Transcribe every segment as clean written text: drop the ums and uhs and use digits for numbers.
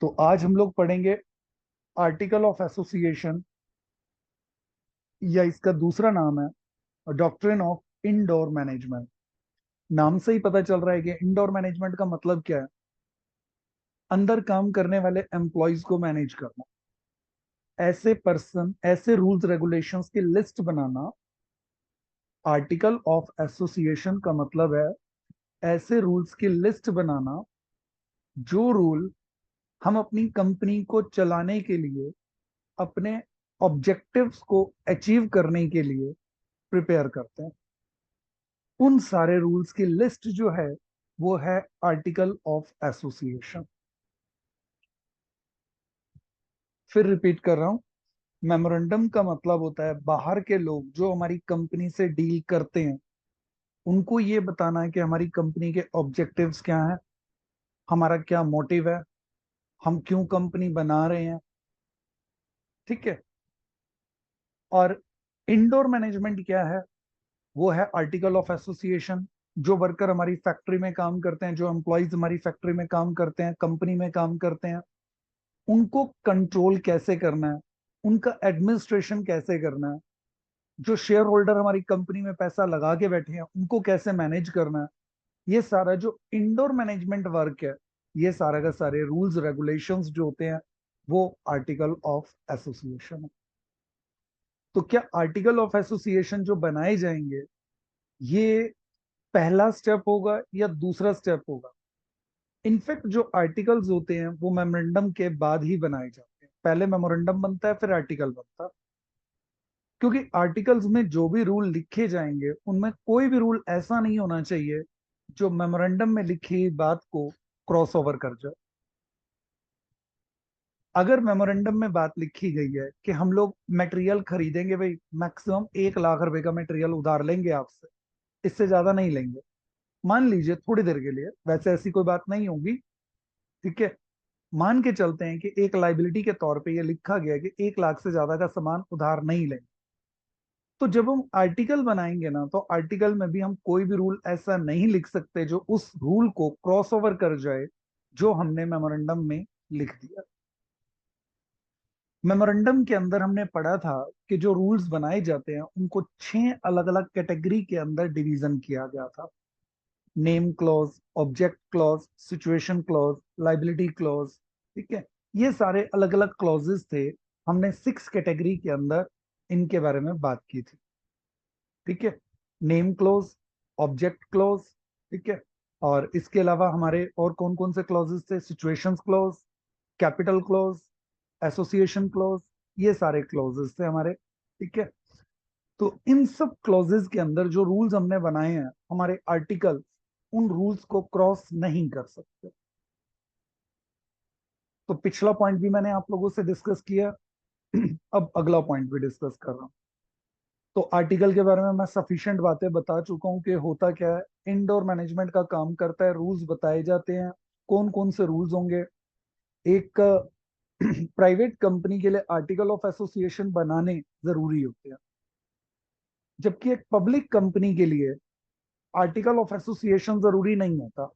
तो आज हम लोग पढ़ेंगे आर्टिकल ऑफ एसोसिएशन, या इसका दूसरा नाम है डॉक्ट्रिन ऑफ इंडोर मैनेजमेंट। नाम से ही पता चल रहा है कि इंडोर मैनेजमेंट का मतलब क्या है। अंदर काम करने वाले एम्प्लॉयज को मैनेज करना, ऐसे पर्सन, ऐसे रूल्स रेगुलेशंस की list banana. Article of association का मतलब है ऐसे रूल्स की लिस्ट बनाना जो रूल हम अपनी कंपनी को चलाने के लिए, अपने ऑब्जेक्टिव्स को अचीव करने के लिए प्रिपेयर करते हैं। उन सारे रूल्स की लिस्ट जो है वो है आर्टिकल ऑफ एसोसिएशन। फिर रिपीट कर रहा हूं, मेमोरेंडम का मतलब होता है बाहर के लोग जो हमारी कंपनी से डील करते हैं उनको ये बताना है कि हमारी कंपनी के ऑब्जेक्टिव्स क्या हैं, हमारा क्या मोटिव है, हम क्यों कंपनी बना रहे हैं। ठीक है। और इंडोर मैनेजमेंट क्या है? वो है आर्टिकल ऑफ एसोसिएशन। जो वर्कर हमारी फैक्ट्री में काम करते हैं, जो एम्प्लॉयज हमारी फैक्ट्री में काम करते हैं, कंपनी में काम करते हैं, उनको कंट्रोल कैसे करना है, उनका एडमिनिस्ट्रेशन कैसे करना है, जो शेयर होल्डर हमारी कंपनी में पैसा लगा के बैठे हैं उनको कैसे मैनेज करना है। ये सारा जो इंडोर मैनेजमेंट वर्क है, ये सारा का सारे रूल्स रेगुलेशंस जो होते हैं वो आर्टिकल ऑफ एसोसिएशन है। तो क्या आर्टिकल ऑफ एसोसिएशन जो बनाए जाएंगे ये पहला स्टेप होगा या दूसरा स्टेप होगा? इनफैक्ट जो आर्टिकल्स होते हैं वो मेमोरेंडम के बाद ही बनाए जाते हैं। पहले मेमोरेंडम बनता है फिर आर्टिकल बनता है। क्योंकि आर्टिकल्स में जो भी रूल लिखे जाएंगे उनमें कोई भी रूल ऐसा नहीं होना चाहिए जो मेमोरेंडम में लिखी बात को क्रॉस ओवर कर जाए। अगर मेमोरेंडम में बात लिखी गई है कि हम लोग मटेरियल खरीदेंगे, भाई मैक्सिमम 1 लाख रुपए का मटेरियल उधार लेंगे आपसे, इससे ज्यादा नहीं लेंगे, मान लीजिए थोड़ी देर के लिए, वैसे ऐसी कोई बात नहीं होगी। ठीक है। मान के चलते हैं कि एक लाइबिलिटी के तौर पे ये लिखा गया है कि 1 लाख से ज्यादा का सामान उधार नहीं लेंगे। तो जब हम आर्टिकल बनाएंगे ना, तो आर्टिकल में भी हम कोई भी रूल ऐसा नहीं लिख सकते जो उस रूल को क्रॉस ओवर कर जाए जो हमने मेमोरेंडम में लिख दिया। मेमोरेंडम के अंदर हमने पढ़ा था कि जो रूल्स बनाए जाते हैं उनको 6 अलग अलग कैटेगरी के अंदर डिवीजन किया गया था। Name clause, object clause, situation clause, liability clause. ठीक है। ये सारे अलग अलग क्लॉजेस थे। हमने 6 कैटेगरी के अंदर इनके बारे में बात की थी। ठीक है। Name clause, object clause. ठीक है। और इसके अलावा हमारे और कौन कौन से क्लॉजेस थे? Situations clause, capital clause, association clause. ये सारे क्लॉजेस थे हमारे। ठीक है। तो इन सब क्लॉजेस के अंदर जो रूल्स हमने बनाए हैं, हमारे आर्टिकल उन रूल्स को क्रॉस नहीं कर सकते। तो पिछला पॉइंट भी मैंने आप लोगों से डिस्कस किया। अब अगला पॉइंट भी डिस्कस कर रहा हूं। तो आर्टिकल के बारे में मैं सफिशिएंट बातें बता चुका हूं कि होता क्या है। इंडोर मैनेजमेंट का काम करता है, रूल्स बताए जाते हैं। कौन कौन से रूल्स होंगे? एक प्राइवेट कंपनी के लिए आर्टिकल ऑफ एसोसिएशन बनाने जरूरी होते हैं, जबकि एक पब्लिक कंपनी के लिए आर्टिकल ऑफ एसोसिएशन जरूरी नहीं होता।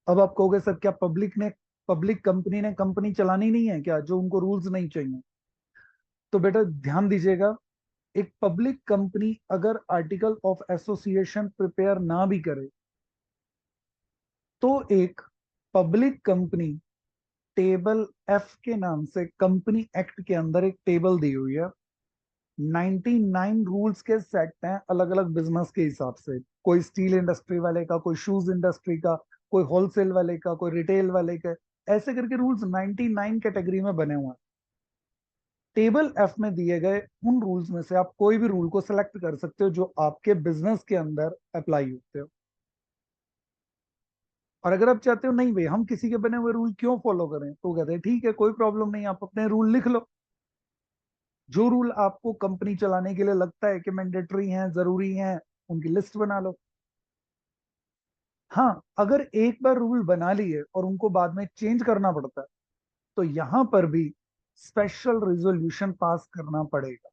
अब आप कहोगे सर क्या पब्लिक कंपनी ने कंपनी चलानी नहीं है क्या, जो उनको रूल्स नहीं चाहिए? तो बेटा ध्यान दीजिएगा, एक पब्लिक कंपनी अगर आर्टिकल ऑफ एसोसिएशन प्रिपेयर ना भी करे तो एक पब्लिक कंपनी टेबल एफ के नाम से कंपनी एक्ट के अंदर एक टेबल दी हुई है। 99 रूल्स के सेट हैं अलग अलग बिजनेस के हिसाब से। कोई स्टील इंडस्ट्री वाले का, कोई शूज इंडस्ट्री का, कोई होलसेल वाले का, कोई रिटेल वाले का, ऐसे करके रूल्स 99 कैटेगरी में बने हुए हैं। टेबल एफ में दिए गए उन रूल्स में से आप कोई भी रूल को सिलेक्ट कर सकते हो जो आपके बिजनेस के अंदर अप्लाई होते हो। और अगर आप चाहते हो नहीं भाई हम किसी के बने हुए रूल क्यों फॉलो करें, तो कहते हैं ठीक है कोई प्रॉब्लम नहीं, आप अपने रूल लिख लो। जो रूल आपको कंपनी चलाने के लिए लगता है कि मैंडेटरी हैं, जरूरी हैं, उनकी लिस्ट बना लो। हाँ, अगर एक बार रूल बना लिए और उनको बाद में चेंज करना पड़ता है तो यहां पर भी स्पेशल रिजोल्यूशन पास करना पड़ेगा।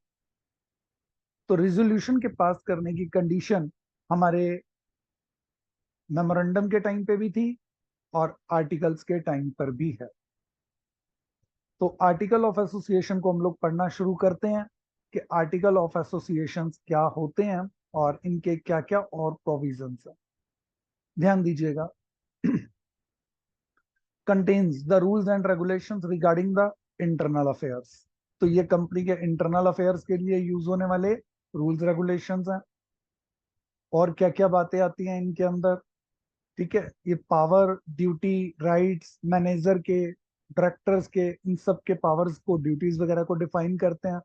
तो रिजोल्यूशन के पास करने की कंडीशन हमारे मेमोरेंडम के टाइम पे भी थी और आर्टिकल्स के टाइम पर भी है। तो आर्टिकल ऑफ एसोसिएशन को हम लोग पढ़ना शुरू करते हैं कि आर्टिकल ऑफ एसोसिएशन क्या होते हैं और इनके क्या क्या और प्रोविजंस हैं। ध्यान दीजिएगा। Contains the rules and regulations regarding the internal affairs. तो ये कंपनी के इंटरनल अफेयर्स के लिए यूज होने वाले रूल्स रेगुलेशंस हैं। और क्या क्या बातें आती हैं इनके अंदर, ठीक है। ये पावर, ड्यूटी, राइट्स मैनेजर के, डायरेक्टर्स के, इन सब के पावर्स को, ड्यूटीज वगैरह को डिफाइन करते हैं।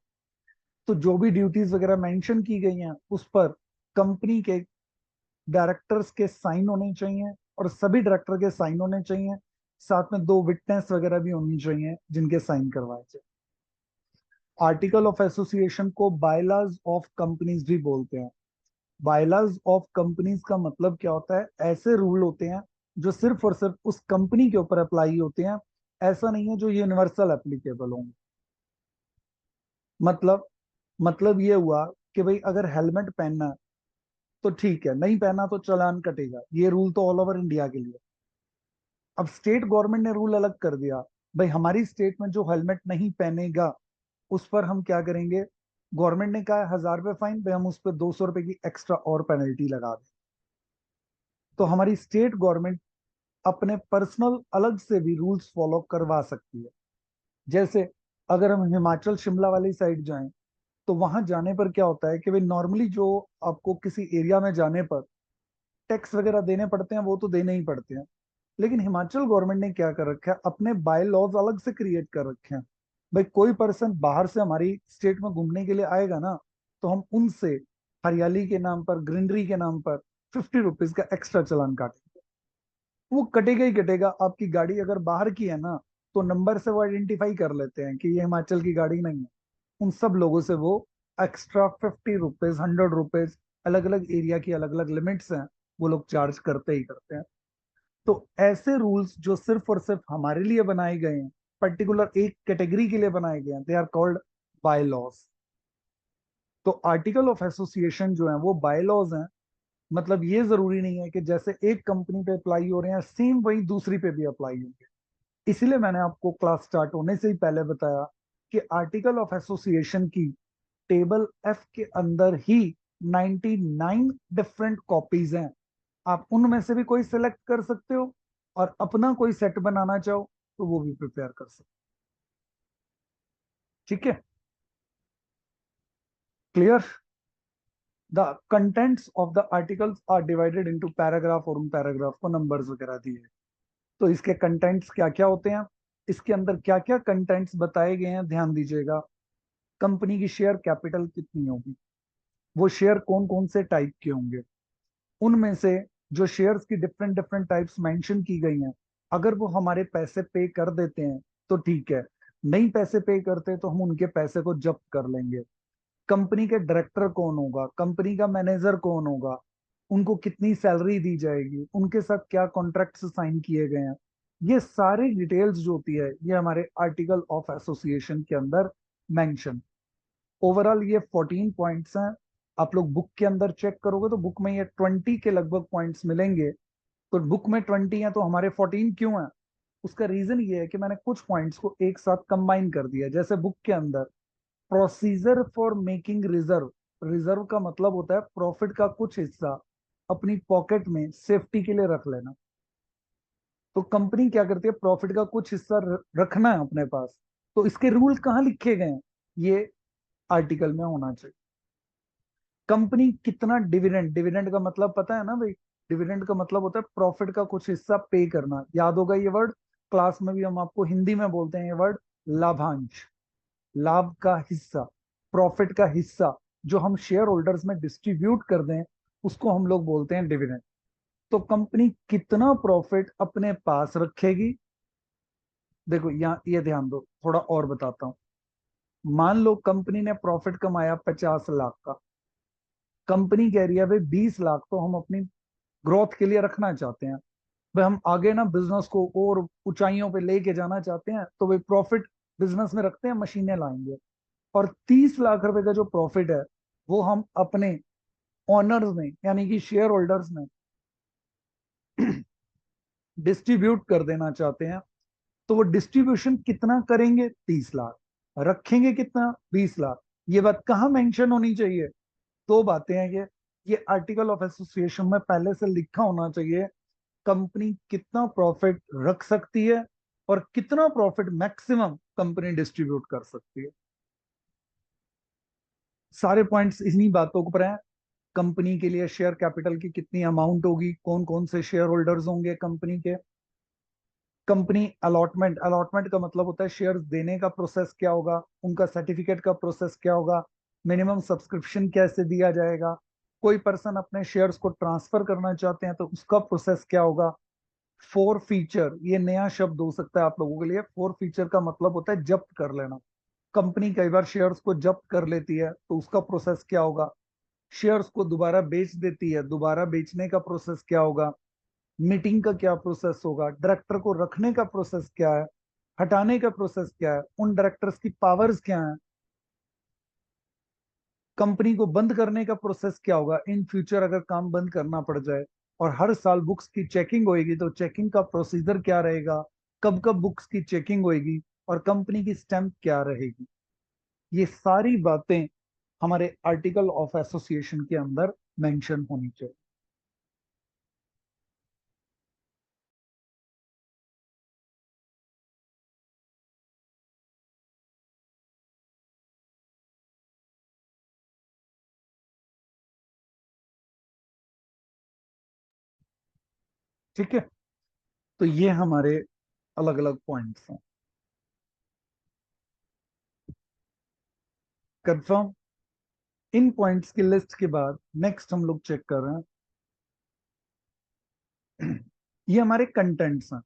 तो जो भी ड्यूटीज वगैरह मेंशन की गई हैं उस पर कंपनी के डायरेक्टर्स के साइन होने चाहिए, और सभी डायरेक्टर के साइन होने चाहिए। साथ में दो विटनेस वगैरह भी होनी चाहिए जिनके साइन करवाए जाए। आर्टिकल ऑफ एसोसिएशन को बायलॉज ऑफ कंपनीज भी बोलते हैं। बायलॉज ऑफ कंपनीज का मतलब क्या होता है? ऐसे रूल होते हैं जो सिर्फ और सिर्फ उस कंपनी के ऊपर अप्लाई होते हैं। ऐसा नहीं है जो यूनिवर्सल एप्लीकेबल होंगे। मतलब मतलब ये हुआ कि भाई अगर हेलमेट पहनना है तो ठीक है, नहीं पहना तो चालान कटेगा। ये रूल तो ऑल ओवर इंडिया के लिए। अब स्टेट गवर्नमेंट ने रूल अलग कर दिया। भाई हमारी स्टेट में जो हेलमेट नहीं पहनेगा उस पर हम क्या करेंगे? गवर्नमेंट ने कहा है 1,000 रुपये फाइन, भाई हम उस पर 200 रुपए की एक्स्ट्रा और पेनल्टी लगा दें। तो हमारी स्टेट गवर्नमेंट अपने पर्सनल अलग से भी रूल्स फॉलो करवा सकती है। जैसे अगर हम हिमाचल शिमला वाली साइड जाएं तो वहां जाने पर क्या होता है कि भाई नॉर्मली जो आपको किसी एरिया में जाने पर टैक्स वगैरह देने पड़ते हैं वो तो देने ही पड़ते हैं। लेकिन हिमाचल गवर्नमेंट ने क्या कर रखा है, अपने बाय लॉज अलग से क्रिएट कर रखे हैं। भाई कोई पर्सन बाहर से हमारी स्टेट में घूमने के लिए आएगा ना, तो हम उनसे हरियाली के नाम पर, ग्रीनरी के नाम पर 50 रुपीज का एक्स्ट्रा चालान काटेंगे। वो कटेगा ही कटेगा। आपकी गाड़ी अगर बाहर की है ना, तो नंबर से वो आइडेंटिफाई कर लेते हैं कि ये हिमाचल की गाड़ी नहीं है। उन सब लोगों से वो एक्स्ट्रा 50 रुपीज, 100 रुपीज, अलग अलग एरिया की अलग अलग लिमिट्स हैं, वो लोग चार्ज करते ही करते हैं। तो ऐसे रूल्स जो सिर्फ और सिर्फ हमारे लिए बनाए गए हैं, पर्टिकुलर एक कैटेगरी के लिए बनाए गए हैं, they are called by laws. तो आर्टिकल ऑफ एसोसिएशन जो है वो बाय लॉज हैं। मतलब ये जरूरी नहीं है कि जैसे एक कंपनी पे अप्लाई हो रहे हैं सेम वही दूसरी पे भी अप्लाई होंगे। इसलिए मैंने आपको क्लास स्टार्ट होने से ही पहले बताया कि आर्टिकल ऑफ एसोसिएशन की टेबल एफ के अंदर ही 99 डिफरेंट कॉपीज हैं। आप उनमें से भी कोई सिलेक्ट कर सकते हो, और अपना कोई सेट बनाना चाहो तो वो भी प्रिपेयर कर सकते हो। ठीक है, clear. The contents of the articles are divided into paragraph, और उन पैराग्राफ को नंबर्स वगैरह दिए। तो इसके कंटेंट्स क्या क्या होते हैं, इसके अंदर क्या क्या कंटेंट्स बताए गए हैं, ध्यान दीजिएगा। कंपनी की शेयर कैपिटल कितनी होगी, वो शेयर कौन कौन से टाइप के होंगे, उनमें से जो शेयर्स की डिफरेंट डिफरेंट टाइप्स मेंशन की गई हैं, अगर वो हमारे पैसे पे कर देते हैं तो ठीक है, नहीं पैसे पे करते तो हम उनके पैसे को जब्त कर लेंगे। कंपनी के डायरेक्टर कौन होगा, कंपनी का मैनेजर कौन होगा, उनको कितनी सैलरी दी जाएगी, उनके साथ क्या कॉन्ट्रैक्ट्स साइन किए गए हैं, ये सारी डिटेल्स जो होती है ये हमारे आर्टिकल ऑफ एसोसिएशन के अंदर मेंशन। ओवरऑल ये 14 पॉइंट्स हैं। आप लोग बुक के अंदर चेक करोगे तो बुक में ये 20 के लगभग पॉइंट्स मिलेंगे। तो बुक में 20 है तो हमारे 14 क्यों है? उसका रीजन ये है कि मैंने कुछ पॉइंट्स को एक साथ कंबाइन कर दिया। जैसे बुक के अंदर procedure for making reserve, reserve का मतलब होता है प्रॉफिट का कुछ हिस्सा अपनी पॉकेट में सेफ्टी के लिए रख लेना। तो कंपनी क्या करती है, प्रॉफिट का कुछ हिस्सा रखना है अपने पास। तो इसके रूल कहाँ लिखे गए हैं? ये आर्टिकल में होना चाहिए। कंपनी कितना डिविडेंड, डिविडेंड का मतलब पता है ना भाई? डिविडेंड का मतलब होता है प्रॉफिट का कुछ हिस्सा पे करना। याद होगा ये वर्ड, क्लास में भी हम आपको हिंदी में बोलते हैं ये वर्ड, लाभांश। लाभ का हिस्सा, प्रॉफिट का हिस्सा जो हम शेयर होल्डर्स में डिस्ट्रीब्यूट कर दें, उसको हम लोग बोलते हैं डिविडेंड। तो कंपनी कितना प्रॉफिट अपने पास रखेगी? देखो यहाँ ये ध्यान दो, थोड़ा और बताता हूँ। मान लो कंपनी ने प्रॉफिट कमाया 50 लाख का, कंपनी कह रही है भाई 20 लाख तो हम अपनी ग्रोथ के लिए रखना चाहते हैं, भाई हम आगे ना बिजनेस को और ऊंचाइयों पे लेके जाना चाहते हैं, तो भाई प्रॉफिट बिजनेस में रखते हैं, मशीनें लाएंगे। और 30 लाख रुपए का जो प्रॉफिट है वो हम अपने ऑनर्स में यानी कि शेयर होल्डर्स में डिस्ट्रीब्यूट कर देना चाहते हैं। तो वो डिस्ट्रीब्यूशन कितना करेंगे? 30 लाख। रखेंगे कितना? 20 लाख। ये बात कहाँ मेंशन होनी चाहिए? दो बातें हैं ये आर्टिकल ऑफ एसोसिएशन में पहले से लिखा होना चाहिए। कंपनी कितना प्रॉफिट रख सकती है और कितना प्रॉफिट मैक्सिमम कंपनी डिस्ट्रीब्यूट कर सकती है। सारे पॉइंट्स इन्हीं बातों पर हैं। कंपनी के लिए शेयर कैपिटल की कितनी अमाउंट होगी, कौन कौन से शेयर होल्डर्स होंगे कंपनी के, कंपनी अलॉटमेंट, अलॉटमेंट का मतलब होता है शेयर्स देने का प्रोसेस क्या होगा, उनका सर्टिफिकेट का प्रोसेस क्या होगा, मिनिमम सब्सक्रिप्शन कैसे दिया जाएगा, कोई पर्सन अपने शेयर्स को ट्रांसफर करना चाहते हैं तो उसका प्रोसेस क्या होगा। फोर फीचर, ये नया शब्द हो सकता है आप लोगों के लिए। फोर फीचर का मतलब होता है जब्त कर लेना। कंपनी कई बार शेयर्स को जब्त कर लेती है तो उसका प्रोसेस क्या होगा। शेयर्स को दोबारा बेच देती है, दोबारा बेचने का प्रोसेस क्या होगा। मीटिंग का क्या प्रोसेस होगा, डायरेक्टर को रखने का प्रोसेस क्या है, हटाने का प्रोसेस क्या है, उन डायरेक्टर्स की पावर्स क्या है, कंपनी को बंद करने का प्रोसेस क्या होगा इन फ्यूचर अगर काम बंद करना पड़ जाए। और हर साल बुक्स की चेकिंग होएगी तो चेकिंग का प्रोसीजर क्या रहेगा, कब कब बुक्स की चेकिंग होएगी और कंपनी की स्टैंप क्या रहेगी। ये सारी बातें हमारे आर्टिकल ऑफ एसोसिएशन के अंदर मेंशन होनी चाहिए। ठीक है, तो ये हमारे अलग अलग पॉइंट्स हैं। कंफर्म। इन पॉइंट्स की लिस्ट के बाद नेक्स्ट हम लोग चेक कर रहे हैं ये हमारे कंटेंट्स हैं।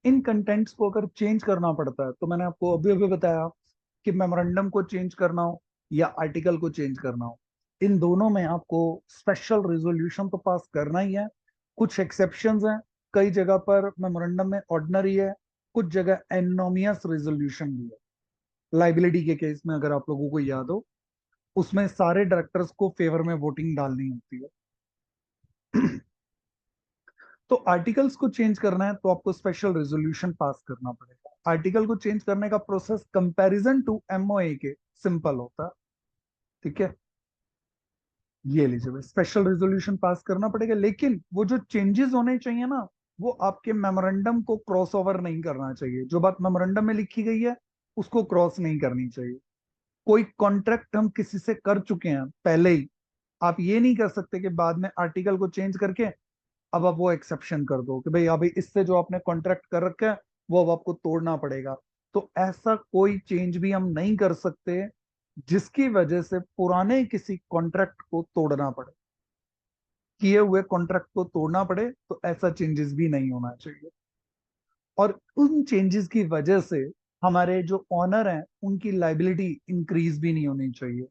इन कंटेंट्स को अगर चेंज करना पड़ता है तो मैंने आपको अभी अभी बताया कि मेमोरेंडम को चेंज करना हो या आर्टिकल को चेंज करना हो, इन दोनों में आपको स्पेशल रिजोल्यूशन तो पास करना ही है। कुछ एक्सेप्शंस हैं, कई जगह पर मेमोरेंडम में ऑर्डिनरी है, कुछ जगह एनोमियस रिजोल्यूशन भी है। लाइबिलिटी के केस में अगर आप लोगों को याद हो, उसमें सारे डायरेक्टर्स को फेवर में वोटिंग डालनी होती है तो आर्टिकल्स को चेंज करना है तो आपको स्पेशल रेजोल्यूशन पास करना पड़ेगा। आर्टिकल को चेंज करने का प्रोसेस कंपैरिजन टू एमओए के सिंपल होता है। ठीक है, ये लीजिए भाई, स्पेशल रेजोल्यूशन पास करना पड़ेगा, लेकिन वो जो चेंजेस होने चाहिए ना, वो आपके मेमोरेंडम को क्रॉस ओवर नहीं करना चाहिए। जो बात मेमोरेंडम में लिखी गई है उसको क्रॉस नहीं करनी चाहिए। कोई कॉन्ट्रैक्ट हम किसी से कर चुके हैं पहले ही, आप ये नहीं कर सकते कि बाद में आर्टिकल को चेंज करके अब आप वो एक्सेप्शन कर दो कि भाई अभी इससे जो आपने कॉन्ट्रैक्ट कर रखा है वो अब आपको तोड़ना पड़ेगा। तो ऐसा कोई चेंज भी हम नहीं कर सकते जिसकी वजह से पुराने किसी कॉन्ट्रैक्ट को तोड़ना पड़े, किए हुए कॉन्ट्रैक्ट को तोड़ना पड़े, तो ऐसा चेंजेस भी नहीं होना चाहिए। और उन चेंजेस की वजह से हमारे जो ऑनर हैं उनकी लाइबिलिटी इंक्रीज भी नहीं होनी चाहिए।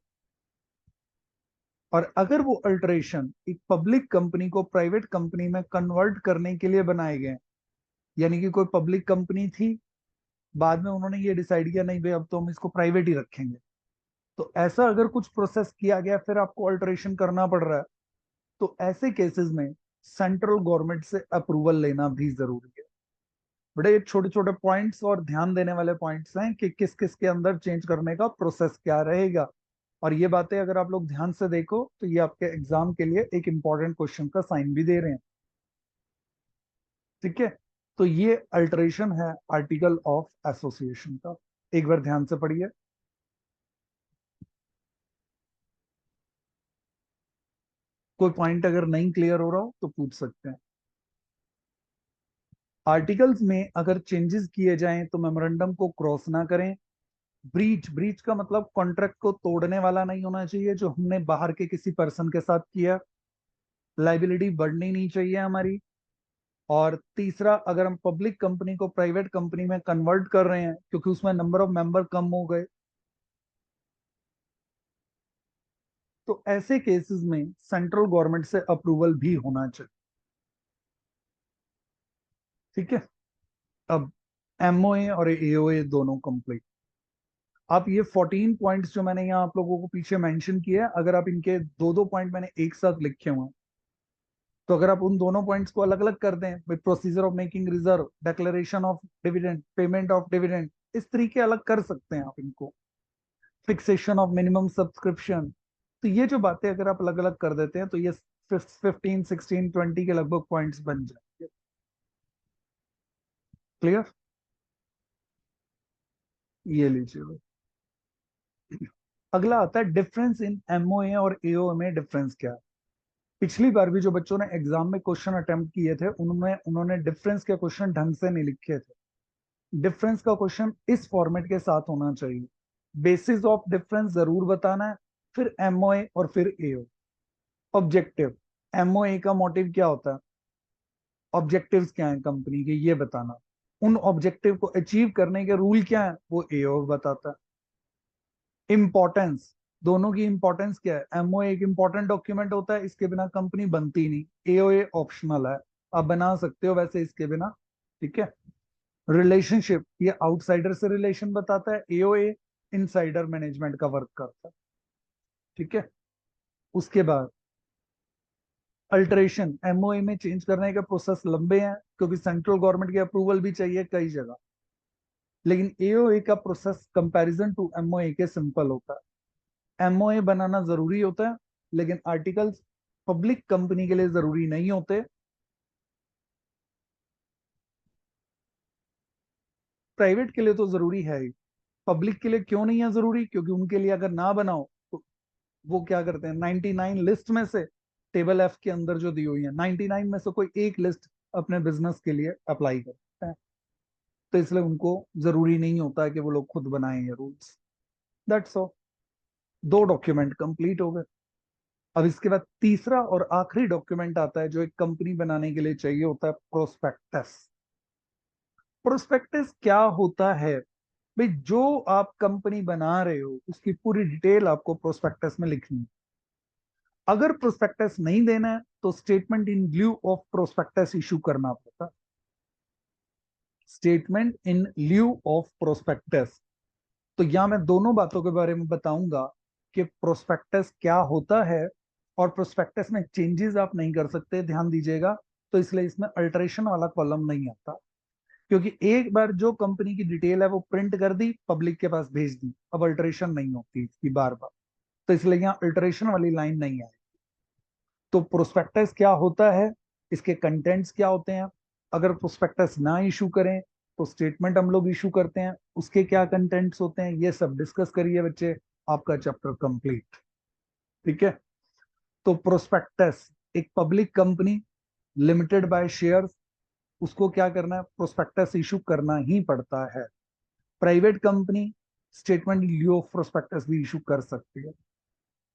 और अगर वो अल्टरेशन एक पब्लिक कंपनी को प्राइवेट कंपनी में कन्वर्ट करने के लिए बनाए गए, यानी कि कोई पब्लिक कंपनी थी, बाद में उन्होंने ये डिसाइड किया नहीं भाई अब तो हम इसको प्राइवेट ही रखेंगे, तो ऐसा अगर कुछ प्रोसेस किया गया फिर आपको अल्टरेशन करना पड़ रहा है, तो ऐसे केसेस में सेंट्रल गवर्नमेंट से अप्रूवल लेना भी जरूरी है। बड़े छोटे छोटे पॉइंट्स और ध्यान देने वाले पॉइंट्स हैं कि किस किस के अंदर चेंज करने का प्रोसेस क्या रहेगा। और ये बातें अगर आप लोग ध्यान से देखो तो ये आपके एग्जाम के लिए एक इंपॉर्टेंट क्वेश्चन का साइन भी दे रहे हैं। ठीक है, तो ये अल्टरेशन है आर्टिकल ऑफ एसोसिएशन का। एक बार ध्यान से पढ़िए। कोई पॉइंट अगर नहीं क्लियर हो रहा हो तो पूछ सकते हैं। आर्टिकल्स में अगर चेंजेस किए जाएं तो मेमोरेंडम को क्रॉस ना करें। ब्रीच, ब्रीच का मतलब कॉन्ट्रैक्ट को तोड़ने वाला नहीं होना चाहिए जो हमने बाहर के किसी पर्सन के साथ किया। लाइबिलिटी बढ़नी नहीं चाहिए हमारी। और तीसरा, अगर हम पब्लिक कंपनी को प्राइवेट कंपनी में कन्वर्ट कर रहे हैं क्योंकि उसमें नंबर ऑफ मेंबर कम हो गए, तो ऐसे केसेस में सेंट्रल गवर्नमेंट से अप्रूवल भी होना चाहिए। ठीक है, अब एमओए और एओए दोनों कंप्लीट। आप ये 14 पॉइंट्स जो मैंने यहाँ आप लोगों को पीछे मेंशन किए हैं, अगर आप इनके दो दो पॉइंट मैंने एक साथ लिखे हुए हैं तो अगर आप उन दोनों पॉइंट्स को अलग अलग कर दें, procedure of making reserve, declaration of dividend, payment of dividend, इस तरीके अलग कर सकते हैं आप इनको, फिक्सेशन ऑफ मिनिमम सब्सक्रिप्शन। तो ये जो बातें अगर आप अलग अलग कर देते हैं तो ये 15, 16, 20 के लगभग पॉइंट्स बन जाएंगे। क्लियर? ये लीजिए भाई। अगला आता है डिफरेंस इन एमओए और एओ में डिफरेंस क्या है। पिछली बार भी जो बच्चों ने एग्जाम में क्वेश्चन अटेम्प्ट किए थे उनमें उन्होंने डिफरेंस के क्वेश्चन ढंग से नहीं लिखे थे। डिफरेंस का क्वेश्चन इस फॉर्मेट के साथ होना चाहिए, बेसिस ऑफ डिफरेंस जरूर बताना है, फिर एमओए और फिर एओ। ऑब्जेक्टिव, एमओए का मोटिव क्या होता है, ऑब्जेक्टिव्स क्या हैं कंपनी के ये बताना, उन ऑब्जेक्टिव को अचीव करने के रूल क्या है वो एओ बताता है। इंपॉर्टेंस, दोनों की इंपॉर्टेंस क्या है, एमओए एक इंपॉर्टेंट डॉक्यूमेंट होता है, इसके बिना कंपनी बनती नहीं, एओए ऑप्शनल है, आप बना सकते हो वैसे इसके बिना। ठीक है। रिलेशनशिप, ये आउटसाइडर से रिलेशन बताता है, एओए इनसाइडर मैनेजमेंट का वर्क करता है। ठीक है। उसके बाद अल्टरेशन, एमओए में चेंज करने के प्रोसेस लंबे हैं क्योंकि सेंट्रल गवर्नमेंट की अप्रूवल भी चाहिए कई जगह, लेकिन एओए का प्रोसेस कंपैरिजन टू एमओए के सिंपल होता है। एमओए बनाना जरूरी होता है लेकिन आर्टिकल्स पब्लिक कंपनी के लिए जरूरी नहीं होते, प्राइवेट के लिए तो जरूरी है ही। पब्लिक के लिए क्यों नहीं है जरूरी, क्योंकि उनके लिए अगर ना बनाओ तो वो क्या करते हैं, 99 लिस्ट में से टेबल एफ के अंदर जो दी हुई है 99 में से कोई एक लिस्ट अपने बिजनेस के लिए अप्लाई करते हैं, तो इसलिए उनको जरूरी नहीं होता है कि वो लोग खुद बनाएं ये रूल्स। That's all. दो डॉक्यूमेंट कंप्लीट हो गए। अब इसके बाद तीसरा और आखिरी डॉक्यूमेंट आता है जो एक कंपनी बनाने के लिए चाहिए होता है, प्रोस्पेक्टस। प्रोस्पेक्टस क्या होता है भाई, जो आप कंपनी बना रहे हो उसकी पूरी डिटेल आपको प्रोस्पेक्टस में लिखनी है। अगर प्रोस्पेक्टस नहीं देना है तो statement in ल्यू of prospectus issue करना पड़ता है। Statement in ल्यू of prospectus. तो यहां मैं दोनों बातों के बारे में बताऊंगा कि प्रोस्पेक्टस क्या होता है और प्रोस्पेक्टस में चेंजेस आप नहीं कर सकते, ध्यान दीजिएगा। तो इसलिए इसमें अल्टरेशन वाला कॉलम नहीं आता, क्योंकि एक बार जो कंपनी की डिटेल है वो प्रिंट कर दी, पब्लिक के पास भेज दी, अब अल्टरेशन नहीं होती इसकी बार बार, तो इसलिए यहाँ अल्टरेशन वाली लाइन नहीं है। तो प्रोस्पेक्टस क्या होता है, इसके कंटेंट्स क्या होते हैं, अगर प्रोस्पेक्टस ना इशू करें तो स्टेटमेंट हम लोग इशू करते हैं, उसके क्या कंटेंट्स होते हैं ये सब डिस्कस करिए बच्चे, आपका चैप्टर कंप्लीट। ठीक है। तो प्रोस्पेक्टस, एक public company limited by shares, उसको क्या करना है, प्रोस्पेक्टस इशू करना ही पड़ता है। Private company statement lieu of prospectus भी इशू कर सकती है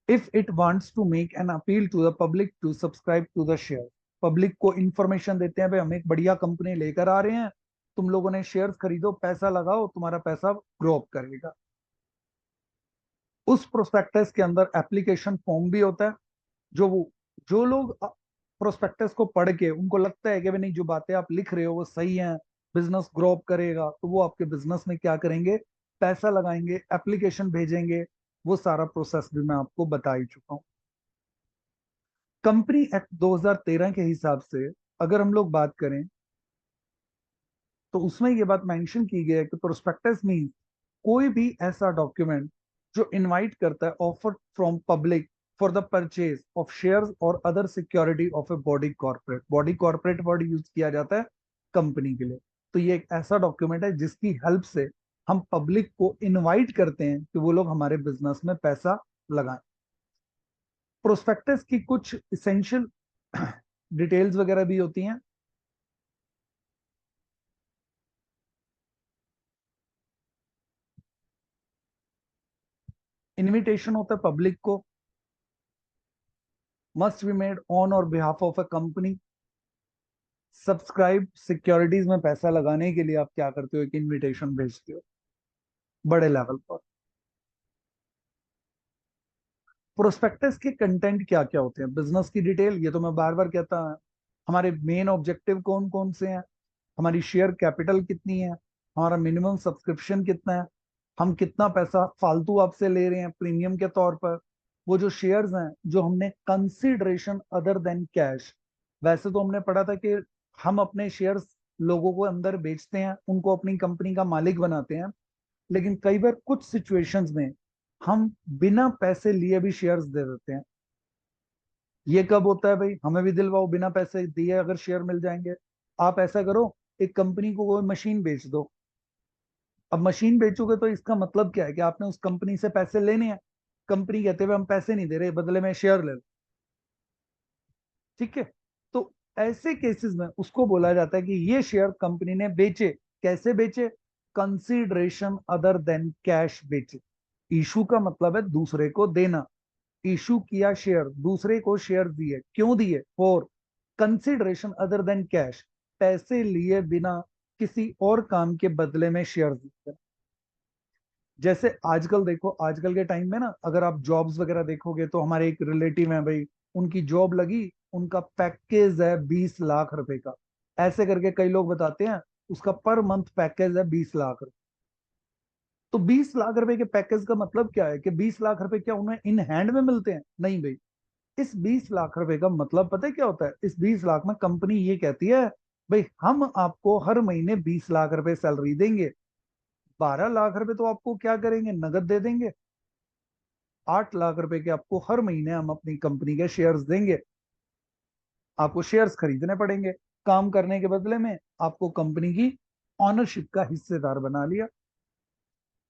if it wants to make an appeal to the public to subscribe to the share. Public को इंफॉर्मेशन देते हैं भाई हम एक बढ़िया कंपनी लेकर आ रहे हैं, तुम लोगों ने शेयर्स खरीदो, पैसा लगाओ, तुम्हारा पैसा ग्रो अप करेगा। उस प्रोस्पेक्टस के अंदर एप्लीकेशन फॉर्म भी होता है, जो लोग प्रोस्पेक्टस को पढ़ के उनको लगता है कि भाई नहीं जो बातें आप लिख रहे हो वो सही है, बिजनेस ग्रो अप करेगा, तो वो आपके बिजनेस में क्या करेंगे, पैसा लगाएंगे, एप्लीकेशन भेजेंगे। वो सारा प्रोसेस भी मैं आपको बता ही चुका हूँ। कंपनी एक्ट 2013 के हिसाब से अगर हम लोग बात करें तो उसमें ये बात मेंशन की गई है कि प्रोस्पेक्टस मीन कोई भी ऐसा डॉक्यूमेंट जो इनवाइट करता है offer from public for the purchase of shares और other security of a body corporate. Body corporate word use किया जाता है कंपनी के लिए। तो ये एक ऐसा डॉक्यूमेंट है जिसकी हेल्प से हम पब्लिक को इनवाइट करते हैं कि वो लोग हमारे बिजनेस में पैसा लगाएं। प्रोस्पेक्टस की कुछ इसेंशियल डिटेल्स वगैरह भी होती हैं। इनविटेशन होता है पब्लिक को, मस्ट बी मेड ऑन और behalf of a company. Subscribe, securities में पैसा लगाने के लिए आप क्या करते हो, एक इनविटेशन भेजते हो बड़े लेवल पर। प्रोस्पेक्टस के कंटेंट क्या क्या होते हैं, बिजनेस की डिटेल, ये तो मैं बार बार कहता हूं। हमारे मेन ऑब्जेक्टिव कौन कौन से हैं, हमारी शेयर कैपिटल कितनी है, हमारा मिनिमम सब्सक्रिप्शन कितना है, हम कितना पैसा फालतू आपसे ले रहे हैं प्रीमियम के तौर पर, वो जो शेयर्स हैं जो हमने कंसिडरेशन अदर देन कैश वैसे तो हमने पढ़ा था कि हम अपने शेयर्स लोगों को अंदर बेचते हैं, उनको अपनी कंपनी का मालिक बनाते हैं, लेकिन कई बार कुछ सिचुएशंस में हम बिना पैसे लिए भी शेयर्स दे देते हैं। ये कब होता है भाई, हमें भी दिलवाओ, बिना पैसे दिए अगर शेयर मिल जाएंगे। आप ऐसा करो, एक कंपनी को कोई मशीन बेच दो। अब मशीन बेचोगे तो इसका मतलब क्या है कि आपने उस कंपनी से पैसे लेने हैं। कंपनी कहते हुए हम पैसे नहीं दे रहे, बदले में शेयर ले लो। ठीक है। तो ऐसे केसेस में उसको बोला जाता है कि ये शेयर कंपनी ने बेचे। कैसे बेचे? कंसीडरेशन अदर देन कैश बेचे। इशू का मतलब है दूसरे को देना। इशू किया शेयर, दूसरे को शेयर दिए, क्यों दिए? For consideration other than cash, पैसे लिए बिना किसी और काम के बदले में शेयर दिए। जैसे आजकल देखो, आजकल के टाइम में ना, अगर आप जॉब्स वगैरह देखोगे तो हमारे एक रिलेटिव हैं भाई, उनकी जॉब लगी, उनका पैकेज है 20 लाख रुपए का। ऐसे करके कई लोग बताते हैं उसका पर मंथ पैकेज है 20 लाख रुपए। तो 20 लाख रुपए के पैकेज का मतलब क्या है कि 20 लाख रुपए क्या उन्हें इन हैंड में मिलते हैं? नहीं भाई। इस 20 लाख रुपए का मतलब पता है क्या होता है? इस 20 लाख में कंपनी ये कहती है, भाई हम आपको हर महीने 20 लाख रुपए सैलरी देंगे। 12 लाख रुपए तो आपको क्या करेंगे, नगद दे देंगे। 8 लाख रुपए के आपको हर महीने हम अपनी कंपनी के शेयर्स देंगे। आपको शेयर्स खरीदने पड़ेंगे। काम करने के बदले में आपको कंपनी की ऑनरशिप का हिस्सेदार बना लिया।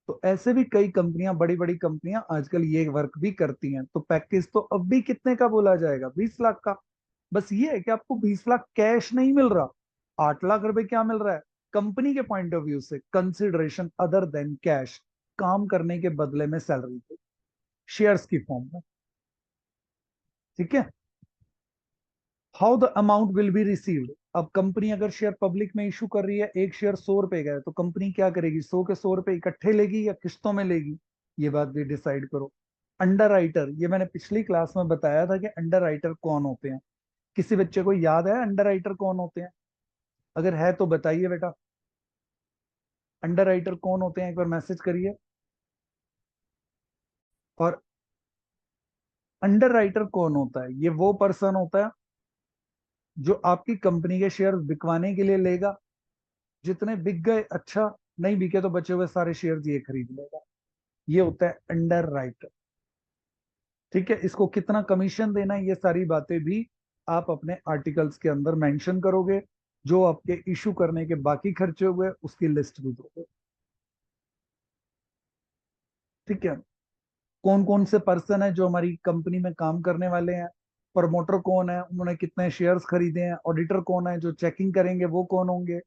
तो ऐसे भी कई कंपनियां, बड़ी बड़ी कंपनियां आजकल ये वर्क भी करती हैं। तो पैकेज तो अब भी कितने का बोला जाएगा? 20 लाख का। बस ये है कि आपको 20 लाख कैश नहीं मिल रहा। 8 लाख रुपए क्या मिल रहा है? कंपनी के पॉइंट ऑफ व्यू से कंसिडरेशन अदर देन कैश, काम करने के बदले में सैलरी पे, शेयर्स की फॉर्म में। ठीक है। How the amount will be received. अब कंपनी अगर शेयर पब्लिक में इशू कर रही है, एक शेयर 100 रुपए का है, तो कंपनी क्या करेगी? 100 के 100 रुपए इकट्ठे लेगी या किस्तों में लेगी? ये बात भी डिसाइड करो। अंडर राइटर, ये मैंने पिछली क्लास में बताया था कि अंडर राइटर कौन होते हैं। किसी बच्चे को याद है अंडर राइटर कौन होते हैं? अगर है तो बताइए बेटा, अंडर राइटर कौन होते हैं? एक बार मैसेज करिए। और अंडर राइटर कौन होता है? ये वो पर्सन होता है जो आपकी कंपनी के शेयर बिकवाने के लिए लेगा। जितने बिक गए अच्छा, नहीं बिके तो बचे हुए सारे शेयर ये खरीद लेगा। ये होता है अंडर राइटर। ठीक है। इसको कितना कमीशन देना है, ये सारी बातें भी आप अपने आर्टिकल्स के अंदर मेंशन करोगे। जो आपके इशू करने के बाकी खर्चे हुए उसकी लिस्ट भी दोगे। ठीक है। कौन कौन से पर्सन है जो हमारी कंपनी में काम करने वाले हैं? प्रमोटर कौन है, उन्होंने कितने शेयर्स खरीदे हैं? ऑडिटर कौन है जो चेकिंग करेंगे, वो कौन होंगे?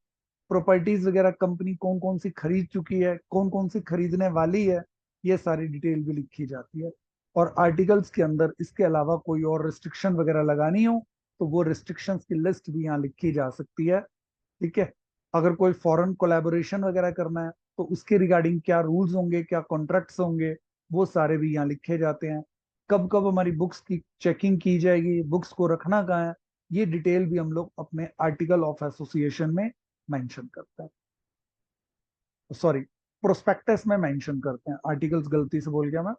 प्रॉपर्टीज वगैरह कंपनी कौन कौन सी खरीद चुकी है, कौन कौन सी खरीदने वाली है, ये सारी डिटेल भी लिखी जाती है। और आर्टिकल्स के अंदर इसके अलावा कोई और रिस्ट्रिक्शन वगैरह लगानी हो तो वो रिस्ट्रिक्शंस की लिस्ट भी यहाँ लिखी जा सकती है। ठीक है। अगर कोई फॉरेन कोलैबोरेशन वगैरह करना है तो उसके रिगार्डिंग क्या रूल्स होंगे, क्या कॉन्ट्रैक्ट्स होंगे, वो सारे भी यहाँ लिखे जाते हैं। कब कब हमारी बुक्स की चेकिंग की जाएगी, बुक्स को रखना कहाँ है, ये डिटेल भी हम लोग अपने आर्टिकल ऑफ एसोसिएशन में मेंशन करते हैं। सॉरी, प्रोस्पेक्टस में मेंशन करते हैं, आर्टिकल्स गलती से बोल गया मैं।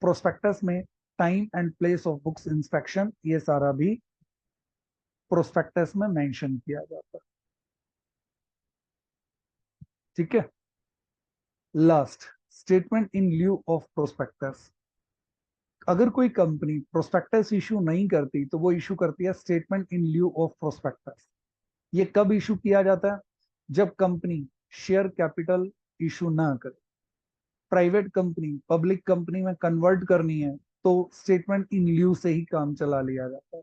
प्रोस्पेक्टस में time and place of books inspection, ये सारा भी प्रोस्पेक्टस में मेंशन किया जाता है। ठीक है। Last, statement in ल्यू of prospectus. अगर कोई कंपनी प्रोस्पेक्टस इशू नहीं करती तो वो इशू करती है स्टेटमेंट इन ल्यू ऑफ प्रोस्पेक्टस। ये कब इशू किया जाता है? जब कंपनी शेयर कैपिटल इशू ना करे। प्राइवेट कंपनी पब्लिक कंपनी में कन्वर्ट करनी है तो स्टेटमेंट इन ल्यू से ही काम चला लिया जाता है।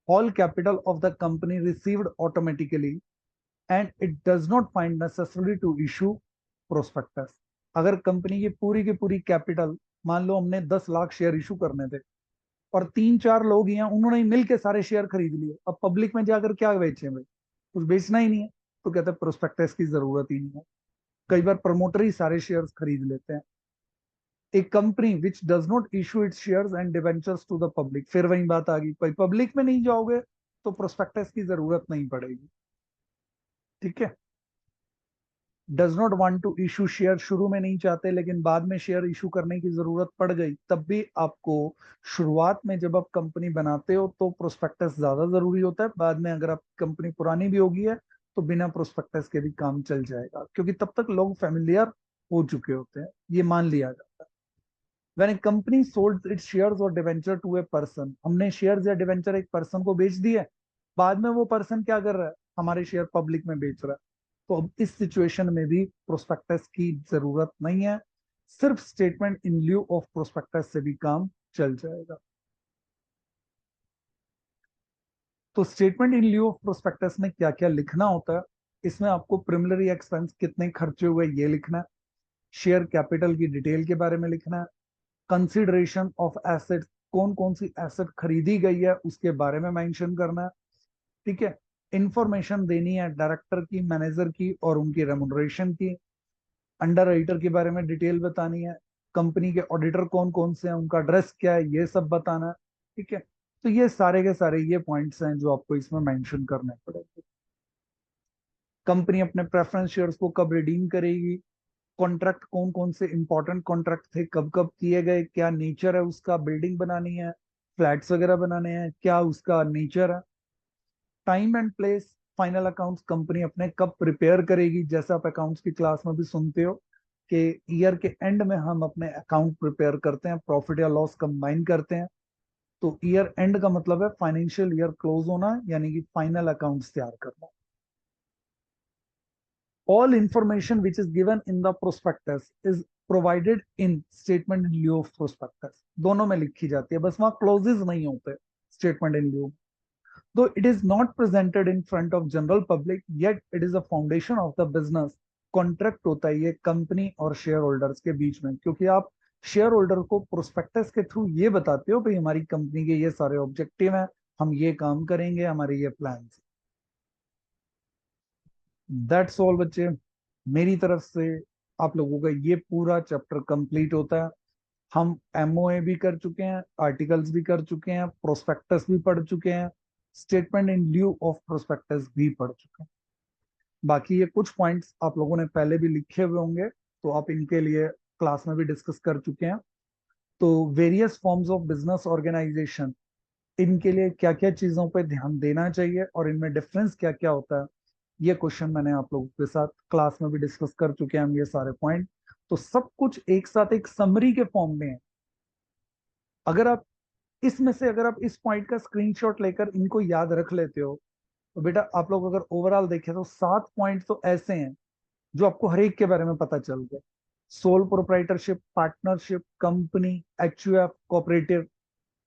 All capital of the company received automatically and it does not find necessary to issue prospectus. अगर कंपनी की पूरी कैपिटल, मान लो हमने 10 लाख शेयर इशू करने थे और 3 4 लोग ही हैं, उन्होंने मिल के सारे शेयर खरीद लिए, अब पब्लिक में जाकर क्या बेचे भाई? कुछ बेचना ही नहीं है। तो कहते हैं प्रोस्पेक्टस की जरूरत ही नहीं है। कई बार प्रमोटर ही सारे शेयर्स खरीद लेते हैं। A company which does not issue its shares and debentures to the public, फिर वही बात आ गई भाई, पब्लिक में नहीं जाओगे तो प्रोस्पेक्टस की जरूरत नहीं पड़ेगी। ठीक है। Does not want to issue share, शुरू में नहीं चाहते लेकिन बाद में शेयर इशू करने की जरूरत पड़ गई, तब भी आपको शुरुआत में जब आप कंपनी बनाते हो तो प्रोस्पेक्टस ज्यादा जरूरी होता है। बाद में अगर आप कंपनी पुरानी भी होगी है तो बिना प्रोस्पेक्टस के भी काम चल जाएगा, क्योंकि तब तक लोग फेमिलियर हो चुके होते हैं, ये मान लिया जाता है। When a company sold its shares or debenture to a person, हमने शेयर्स या डिवेंचर एक पर्सन को बेच दिए, बाद में वो पर्सन क्या कर रहा है, हमारे शेयर पब्लिक में बेच रहा है, तो अब इस सिचुएशन में भी प्रोस्पेक्टस की जरूरत नहीं है, सिर्फ स्टेटमेंट इन ल्यू ऑफ प्रोस्पेक्टस से भी काम चल जाएगा। तो स्टेटमेंट इन ल्यू ऑफ प्रोस्पेक्टस में क्या क्या लिखना होता है, इसमें आपको प्रिमिनरी एक्सपेंस कितने खर्चे हुए ये लिखना है, शेयर कैपिटल की डिटेल के बारे में लिखना है, कंसिडरेशन ऑफ एसेट्स, कौन कौन सी एसेट खरीदी गई है उसके बारे में मेंशन करना है, ठीक है। इंफॉर्मेशन देनी है डायरेक्टर की, मैनेजर की और उनकी रेमुनरेशन की, अंडर राइटर के बारे में डिटेल बतानी है, कंपनी के ऑडिटर कौन कौन से हैं, उनका एड्रेस क्या है, ये सब बताना है, ठीक है। तो ये सारे के सारे ये पॉइंट्स हैं जो आपको इसमें मेंशन करने पड़ेंगे। कंपनी अपने प्रेफरेंस शेयर्स को कब रिडीम करेगी, कॉन्ट्रैक्ट कौन कौन से इंपॉर्टेंट कॉन्ट्रैक्ट थे, कब कब किए गए, क्या नेचर है उसका, बिल्डिंग बनानी है, फ्लैट्स वगैरह बनाने हैं, क्या उसका नेचर है, time and place, final accounts company अपने कब प्रिपेयर करेगी, जैसा आप अकाउंट्स की क्लास में भी सुनते हो कि ईयर के एंड में हम अपने अकाउंट प्रिपेयर करते हैं, प्रॉफिट या लॉस कंबाइन करते हैं। तो ईयर एंड का मतलब है फाइनेंशियल ईयर क्लोज होना, यानी कि फाइनल अकाउंट्स तैयार करना। All information which is given in the prospectus is provided in statement in lieu of prospectus, दोनों में लिखी जाती है, बस वहां क्लोजेस नहीं होते statement in lieu। Though it is not presented in front of general public, yet it is a foundation of the business। Contract होता है ये कंपनी और शेयर होल्डर्स के बीच में, क्योंकि आप शेयर होल्डर को प्रोस्पेक्टस के थ्रू ये बताते हो भाई हमारी कंपनी के ये सारे ऑब्जेक्टिव हैं, हम ये काम करेंगे, हमारे ये प्लान। दैट्स ऑल बच्चे, मेरी तरफ से आप लोगों का ये पूरा चैप्टर कंप्लीट होता है। हम एमओए भी कर चुके हैं, आर्टिकल्स भी कर चुके हैं, प्रोस्पेक्टस भी पढ़ चुके हैं, स्टेटमेंट इन ल्यू ऑफ प्रोस्पेक्टस भी पढ़ चुके हैं। बाकी ये कुछ पॉइंट्स आप लोगों ने पहले भी लिखे हुए होंगे, तो आप इनके लिए क्लास में भी डिस्कस कर चुके हैं। तो various forms of business organisation, इनके लिए क्या क्या चीजों पे ध्यान देना चाहिए और इनमें डिफरेंस क्या क्या होता है, ये क्वेश्चन मैंने आप लोगों के साथ क्लास में भी डिस्कस कर चुके हैं हम ये सारे पॉइंट। तो सब कुछ एक साथ एक समरी के फॉर्म में है। अगर आप इसमें से अगर आप इस पॉइंट का स्क्रीनशॉट लेकर इनको याद रख लेते हो, तो बेटा आप लोग अगर ओवरऑल देखें तो 7 पॉइंट तो ऐसे हैं जो आपको हर एक के बारे में पता चल गया। Sole proprietorship, partnership, company, HUF, cooperative.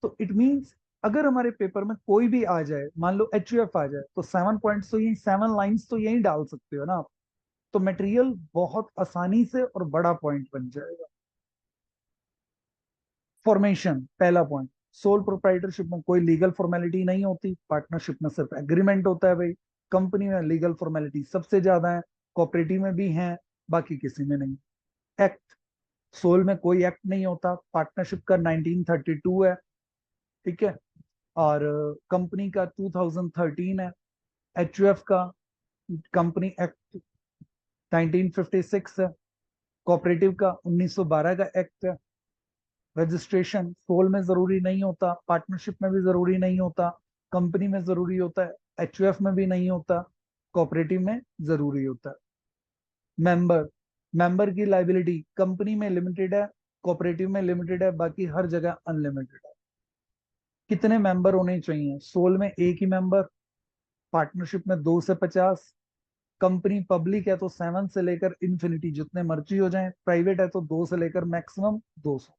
तो इट मींस अगर हमारे पेपर में कोई भी आ जाए, मान लो एचयूएफ आ जाए, तो 7 पॉइंट्स तो यही, 7 लाइन्स तो यही डाल सकते हो ना आप। तो मटेरियल बहुत आसानी से और बड़ा पॉइंट बन जाएगा। फॉर्मेशन पहला पॉइंट, सोल प्रोप्राइटरशिप में कोई लीगल फॉर्मेलिटी नहीं होती, पार्टनरशिप में सिर्फ एग्रीमेंट होता है भाई। कंपनी में लीगल फॉर्मेलिटी सबसे ज्यादा है, कोऑपरेटिव में भी है, बाकी किसी में नहीं। एक्ट, सोल में कोई एक्ट नहीं होता, पार्टनरशिप का 1932 है, ठीक है, और कंपनी का 2013 है। एचयूएफ का कंपनी एक्ट 1956 है, कोऑपरेटिव का 1912 का एक्ट है। रजिस्ट्रेशन सोल में जरूरी नहीं होता, पार्टनरशिप में भी जरूरी नहीं होता, कंपनी में जरूरी होता है, एचयूएफ में भी नहीं होता, कोऑपरेटिव में जरूरी होता है। मेंबर, मेंबर की लाइबिलिटी कंपनी में लिमिटेड है, कोऑपरेटिव में लिमिटेड है, बाकी हर जगह अनलिमिटेड है। कितने मेंबर होने चाहिए, सोल में एक ही मेंबर, पार्टनरशिप में 2 से 50, कंपनी पब्लिक है तो 7 से लेकर इन्फिनिटी जितने मर्जी हो जाएं, प्राइवेट है तो 2 से लेकर मैक्सिमम 200।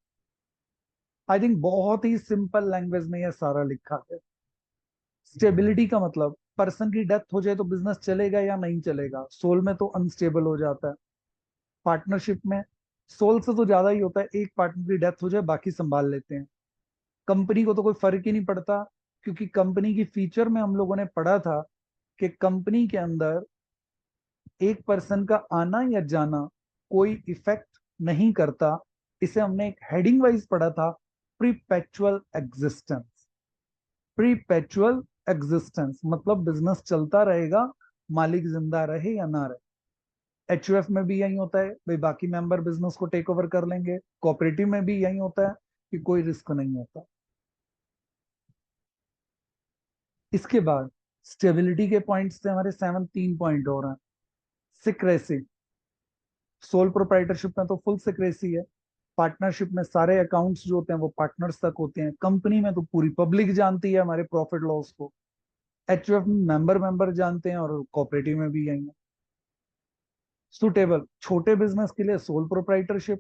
आई थिंक बहुत ही सिंपल लैंग्वेज में यह सारा लिखा है। स्टेबिलिटी का मतलब पर्सन की डेथ हो जाए तो बिजनेस चलेगा या नहीं चलेगा, सोल में तो अनस्टेबल हो जाता है। पार्टनरशिप में सोल से तो ज्यादा ही होता है, एक पार्टनर की डेथ हो जाए बाकी संभाल लेते हैं। कंपनी को तो कोई फर्क ही नहीं पड़ता, क्योंकि कंपनी की फीचर में हम लोगों ने पढ़ा था कि कंपनी के अंदर एक पर्सन का आना या जाना कोई इफेक्ट नहीं करता। इसे हमने एक हेडिंग वाइज पढ़ा था, प्रीपेचुअल एग्जिस्टेंस। प्रीपेचुअल एग्जिस्टेंस मतलब बिजनेस चलता रहेगा, मालिक जिंदा रहे या ना रहे। HUF में भी यही होता है भाई, बाकी मेंबर बिजनेस को टेक ओवर कर लेंगे। कोऑपरेटिव में भी यही होता है कि कोई रिस्क नहीं होता। इसके बाद स्टेबिलिटी के पॉइंट्स से हमारे 3 पॉइंट और हैं। सिक्रेसी, सोल प्रोप्राइटरशिप में तो फुल सिक्रेसी है। पार्टनरशिप में सारे अकाउंट्स जो होते हैं वो पार्टनर्स तक होते हैं। कंपनी में तो पूरी पब्लिक जानती है हमारे प्रॉफिट लॉस को। HUF में मेंबर मेंबर जानते हैं, और कोऑपरेटिव में भी यही है। सुटेबल, छोटे बिजनेस के लिए सोल प्रोप्राइटरशिप।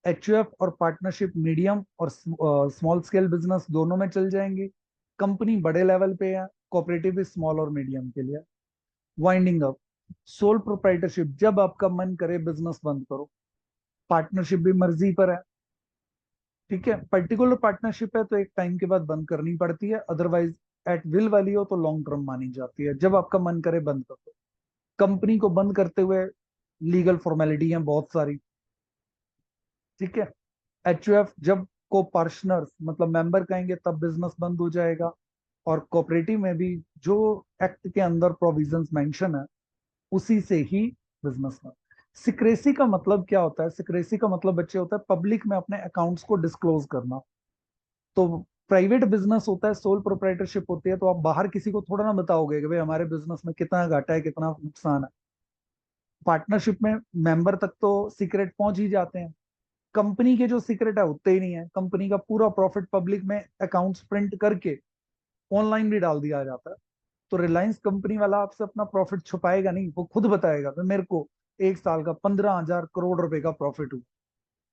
HUF और पार्टनरशिप मीडियम और स्मॉल स्केल बिजनेस दोनों में चल जाएंगी। कंपनी बड़े लेवल पे है, कोऑपरेटिव भी स्मॉल और मीडियम के लिए। वाइंडिंग अप, सोल प्रोप्राइटरशिप जब आपका मन करे बिजनेस बंद करो। पार्टनरशिप भी मर्जी पर है। ठीक है, पर्टिकुलर पार्टनरशिप है तो एक टाइम के बाद बंद करनी पड़ती है, अदरवाइज एट विल वाली हो तो लॉन्ग टर्म मानी जाती है। जब आपका मन करे बंद कर दो। कंपनी को बंद करते हुए लीगल फॉर्मेलिटी है बहुत सारी। ठीक है, HUF जब को पार्टनर्स मतलब मेंबर कहेंगे तब बिजनेस बंद हो जाएगा। और कोऑपरेटिव में भी जो एक्ट के अंदर प्रोविजंस मेंशन है उसी से ही बिजनेस बंद। सिक्रेसी का मतलब क्या होता है? सिक्रेसी का मतलब बच्चे होता है पब्लिक में अपने अकाउंट्स को डिस्क्लोज करना। तो प्राइवेट बिजनेस होता है, सोल प्रोप्राइटरशिप होती है, तो आप बाहर किसी को थोड़ा ना बताओगे कि भाई हमारे बिजनेस में कितना घाटा है, कितना नुकसान है। पार्टनरशिप में मेंबर तक तो सीक्रेट पहुंच ही जाते हैं। कंपनी के जो सीक्रेट है उतने ही नहीं है। कंपनी का पूरा प्रॉफिट पब्लिक में अकाउंट्स प्रिंट करके ऑनलाइन भी डाल दिया जाता है। तो रिलायंस कंपनी वाला आपसे अपना प्रॉफिट छुपाएगा नहीं, वो खुद बताएगा कि मेरे को एक साल का 15,000 करोड़ रुपए का प्रॉफिट हुआ।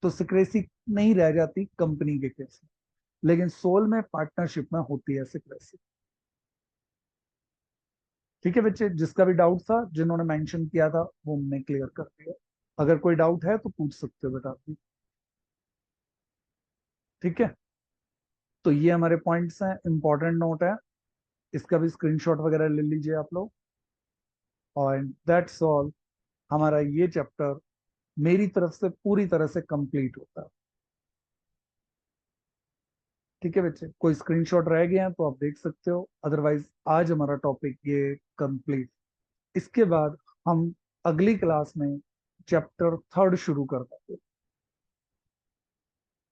तो सिक्रेसी नहीं रह जाती कंपनी के केस में। लेकिन सोल में पार्टनरशिप में होती है सिक्रेसी। ठीक है बच्चे, जिसका भी डाउट था, जिन्होंने मेंशन किया था, वो हमने क्लियर कर दिया। अगर कोई डाउट है तो पूछ सकते हो बेटा आप। ठीक है, तो ये हमारे पॉइंट्स हैं, इंपॉर्टेंट नोट है। इसका भी स्क्रीनशॉट वगैरह ले लीजिए आप लोग। और दैट्स ऑल, हमारा ये चैप्टर मेरी तरफ से पूरी तरह से कंप्लीट होता है। ठीक है बच्चे, कोई स्क्रीनशॉट रह गया है तो आप देख सकते हो, अदरवाइज आज हमारा टॉपिक ये कंप्लीट। इसके बाद हम अगली क्लास में चैप्टर 3 शुरू कर देंगे।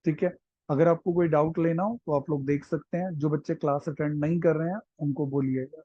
ठीक है, अगर आपको कोई डाउट लेना हो तो आप लोग देख सकते हैं। जो बच्चे क्लास अटेंड नहीं कर रहे हैं उनको बोलिएगा।